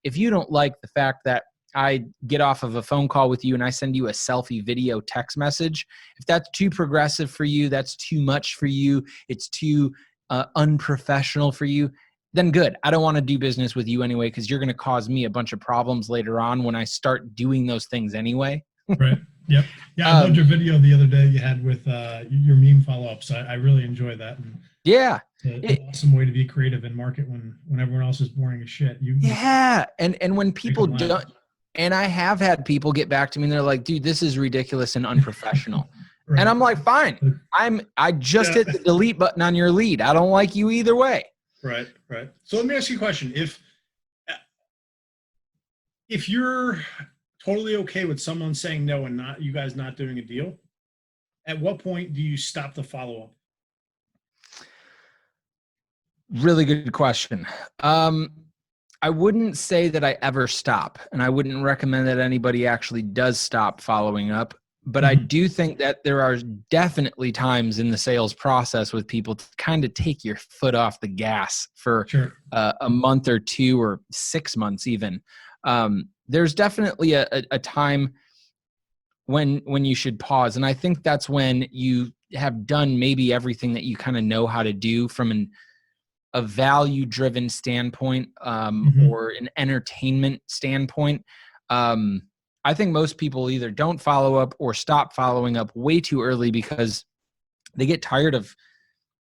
if you don't like the fact that I get off of a phone call with you and I send you a selfie video text message, if that's too progressive for you, that's too much for you, it's too unprofessional for you, then good. I don't want to do business with you anyway, because you're going to cause me a bunch of problems later on when I start doing those things anyway. Right. Yep. Yeah. I loved your video the other day you had with your meme follow-ups. I really enjoy that. And yeah. It's an awesome way to be creative and market when everyone else is boring as shit. And when people don't, and I have had people get back to me and they're like, dude, this is ridiculous and unprofessional. Right. And I'm like, fine. I just hit the delete button on your lead. I don't like you either way. Right. So let me ask you a question. If you're totally okay with someone saying no and you guys not doing a deal, at what point do you stop the follow-up? Really good question. I wouldn't say that I ever stop, and I wouldn't recommend that anybody actually does stop following up. But I do think that there are definitely times in the sales process with people to kind of take your foot off the gas for a month or 2 or 6 months even. There's definitely a time when you should pause. And I think that's when you have done maybe everything that you kind of know how to do from a value-driven standpoint or an entertainment standpoint. I think most people either don't follow up or stop following up way too early because they get tired of,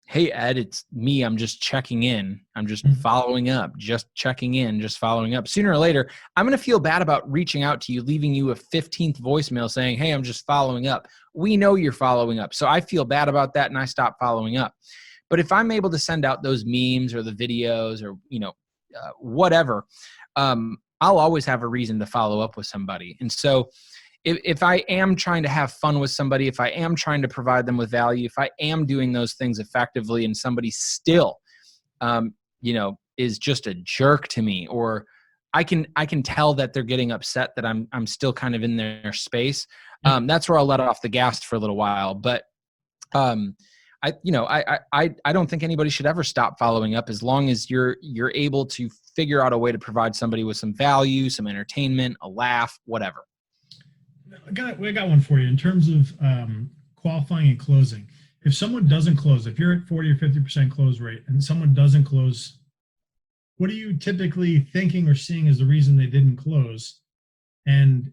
hey, Ed, it's me. I'm just checking in. I'm just following up, just checking in, just following up. Sooner or later, I'm going to feel bad about reaching out to you, leaving you a 15th voicemail saying, hey, I'm just following up. We know you're following up. So I feel bad about that and I stop following up. But if I'm able to send out those memes or the videos or, whatever, I'll always have a reason to follow up with somebody. And so if I am trying to have fun with somebody, if I am trying to provide them with value, if I am doing those things effectively and somebody still, is just a jerk to me, or I can tell that they're getting upset that I'm still kind of in their space, that's where I'll let off the gas for a little while. But I don't think anybody should ever stop following up as long as you're able to figure out a way to provide somebody with some value, some entertainment, a laugh, whatever. I got one for you in terms of qualifying and closing. If someone doesn't close, if you're at 40 or 50% close rate and someone doesn't close, what are you typically thinking or seeing as the reason they didn't close? And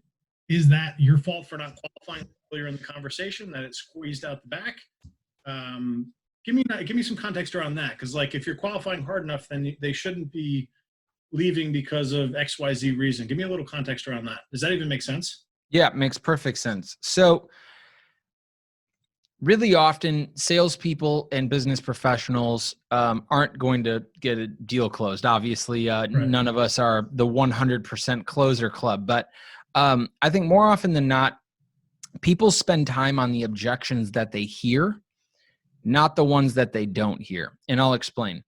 is that your fault for not qualifying earlier in the conversation, that it squeezed out the back? Give me some context around that, because like if you're qualifying hard enough, then they shouldn't be leaving because of XYZ reason. Give me a little context around that. Does that even make sense? Yeah, it makes perfect sense. So really often salespeople and business professionals aren't going to get a deal closed. Obviously, none of us are the 100% closer club, but I think more often than not, people spend time on the objections that they hear, not the ones that they don't hear. And I'll explain.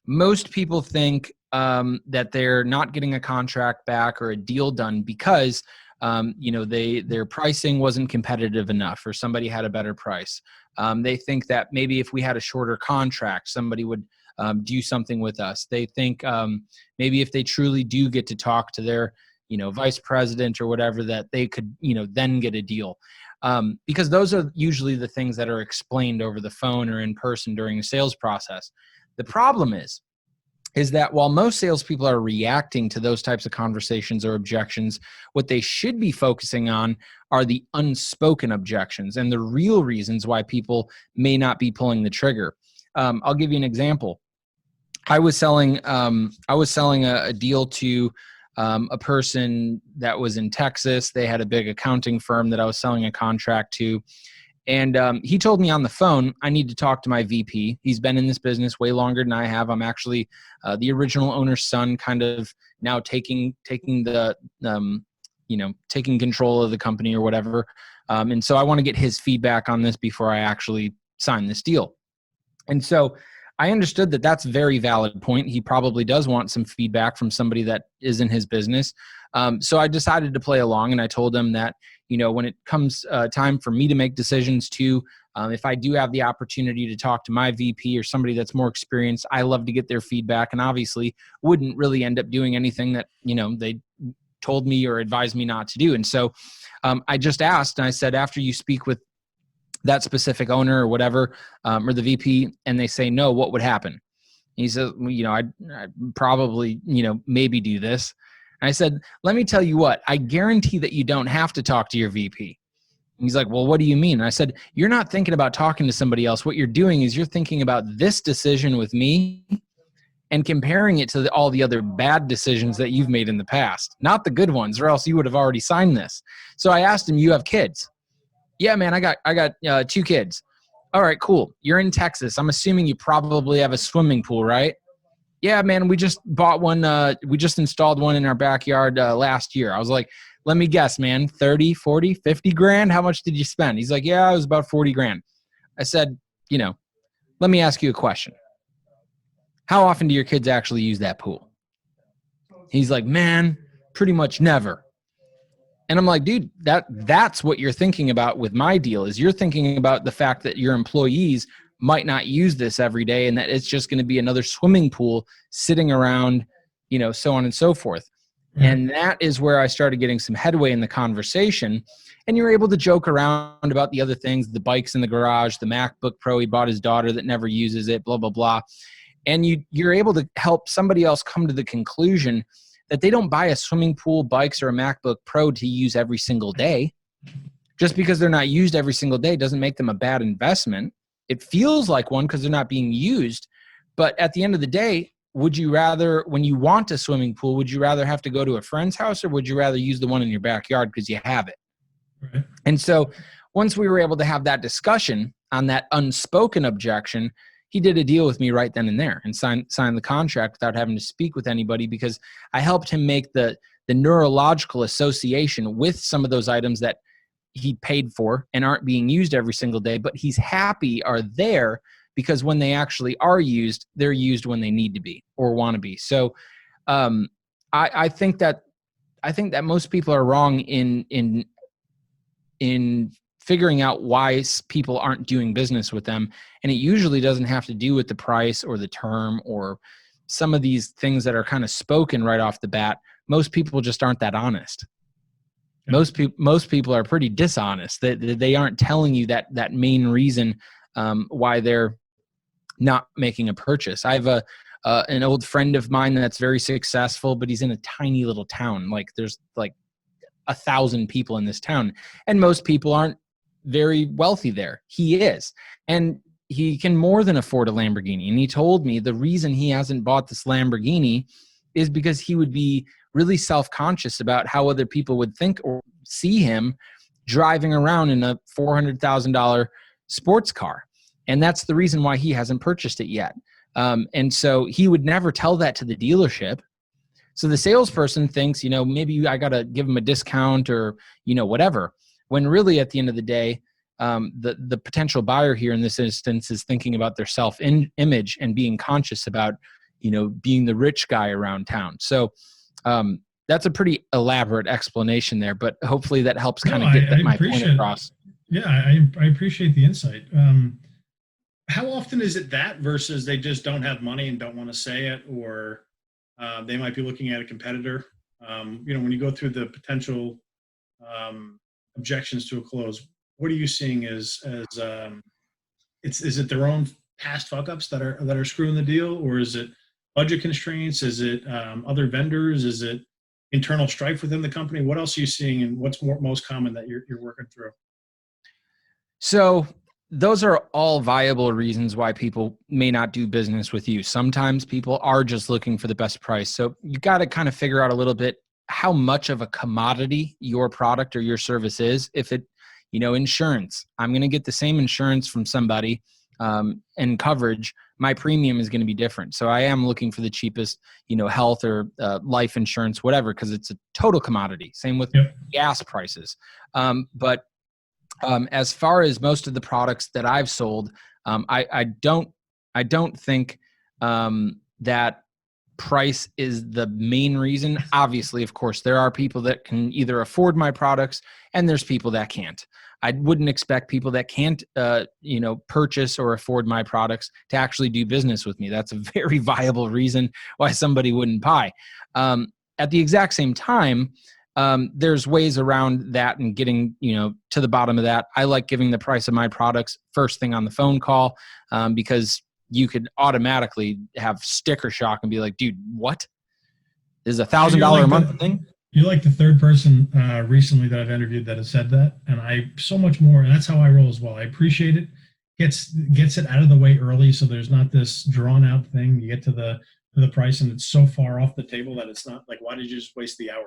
Most people think that they're not getting a contract back or a deal done because their pricing wasn't competitive enough, or somebody had a better price. They think that maybe if we had a shorter contract, somebody would do something with us. They think maybe if they truly do get to talk to their vice president or whatever, that they could then get a deal. Because those are usually the things that are explained over the phone or in person during a sales process. The problem is that while most salespeople are reacting to those types of conversations or objections, what they should be focusing on are the unspoken objections and the real reasons why people may not be pulling the trigger. I'll give you an example. I was selling a deal to a person that was in Texas. They had a big accounting firm that I was selling a contract to. And he told me on the phone, I need to talk to my VP. He's been in this business way longer than I have. I'm actually the original owner's son, kind of now taking the taking control of the company or whatever. And so I want to get his feedback on this before I actually sign this deal. And so I understood that that's a very valid point. He probably does want some feedback from somebody that is in his business. So I decided to play along, and I told him that, when it comes time for me to make decisions too, If I do have the opportunity to talk to my VP or somebody that's more experienced, I love to get their feedback, and obviously wouldn't really end up doing anything that, they told me or advised me not to do. And so I just asked, and I said, after you speak with that specific owner or whatever, or the VP, and they say no, what would happen? He said, I'd probably, maybe do this. And I said, let me tell you what, I guarantee that you don't have to talk to your VP. And he's like, well, what do you mean? And I said, you're not thinking about talking to somebody else. What you're doing is you're thinking about this decision with me and comparing it to all the other bad decisions that you've made in the past, not the good ones, or else you would have already signed this. So I asked him, you have kids? Yeah, man, I got 2 kids. All right, cool. You're in Texas. I'm assuming you probably have a swimming pool, right? Yeah, man, we just bought one. We just installed one in our backyard last year. I was like, let me guess, man, 30, 40, 50 grand? How much did you spend? He's like, yeah, it was about 40 grand. I said, let me ask you a question. How often do your kids actually use that pool? He's like, man, pretty much never. And I'm like, dude, that's what you're thinking about with my deal, is you're thinking about the fact that your employees might not use this every day and that it's just going to be another swimming pool sitting around, so on and so forth. Mm-hmm. And that is where I started getting some headway in the conversation. And you're able to joke around about the other things, the bikes in the garage, the MacBook Pro he bought his daughter that never uses it, blah, blah, blah. And you're able to help somebody else come to the conclusion that they don't buy a swimming pool, bikes, or a MacBook Pro to use every single day. Just because they're not used every single day doesn't make them a bad investment. It feels like one because they're not being used. But at the end of the day, would you rather, when you want a swimming pool, would you rather have to go to a friend's house, or would you rather use the one in your backyard because you have it? Right. And so once we were able to have that discussion on that unspoken objection, he did a deal with me right then and there and signed the contract without having to speak with anybody, because I helped him make the neurological association with some of those items that he paid for and aren't being used every single day, but he's happy are there because when they actually are used, they're used when they need to be or want to be. So I think that most people are wrong in figuring out why people aren't doing business with them. And it usually doesn't have to do with the price or the term or some of these things that are kind of spoken right off the bat. Most people just aren't that honest. Yeah. Most people are pretty dishonest. They aren't telling you that main reason why they're not making a purchase. I have an old friend of mine that's very successful, but he's in a tiny little town. Like there's like 1,000 people in this town, and most people aren't very wealthy there. He is. And he can more than afford a Lamborghini. And he told me the reason he hasn't bought this Lamborghini is because he would be really self-conscious about how other people would think or see him driving around in a $400,000 sports car. And that's the reason why he hasn't purchased it yet. And so he would never tell that to the dealership. So the salesperson thinks, maybe I got to give him a discount or, whatever. When really at the end of the day, the potential buyer here in this instance is thinking about their self-image and being conscious about, being the rich guy around town. So that's a pretty elaborate explanation there, but hopefully that helps kind of get my point across. Yeah, I appreciate the insight. How often is it that versus they just don't have money and don't want to say it, or they might be looking at a competitor? When you go through the potential objections to a close, what are you seeing is it their own past fuck ups that are screwing the deal, or is it budget constraints? Is it other vendors? Is it internal strife within the company? What else are you seeing, and what's most common that you're working through? So those are all viable reasons why people may not do business with you. Sometimes people are just looking for the best price. So you got to kind of figure out a little bit how much of a commodity your product or your service is. If it, insurance, I'm going to get the same insurance from somebody and coverage, my premium is going to be different. So I am looking for the cheapest, health or life insurance, whatever, because it's a total commodity. Same with gas prices. But as far as most of the products that I've sold, I don't think that price is the main reason. Obviously, of course, there are people that can either afford my products and there's people that can't. I wouldn't expect people that can't, purchase or afford my products to actually do business with me. That's a very viable reason why somebody wouldn't buy. At the exact same time, there's ways around that and getting, to the bottom of that. I like giving the price of my products first thing on the phone call, because you could automatically have sticker shock and be like, dude, what? This is $1,000 a month thing? You're like the third person recently that I've interviewed that has said that. And I so much more, and that's how I roll as well. I appreciate it. Gets it out of the way early, so there's not this drawn out thing. You get to the price and it's so far off the table that it's not like, why did you just waste the hour?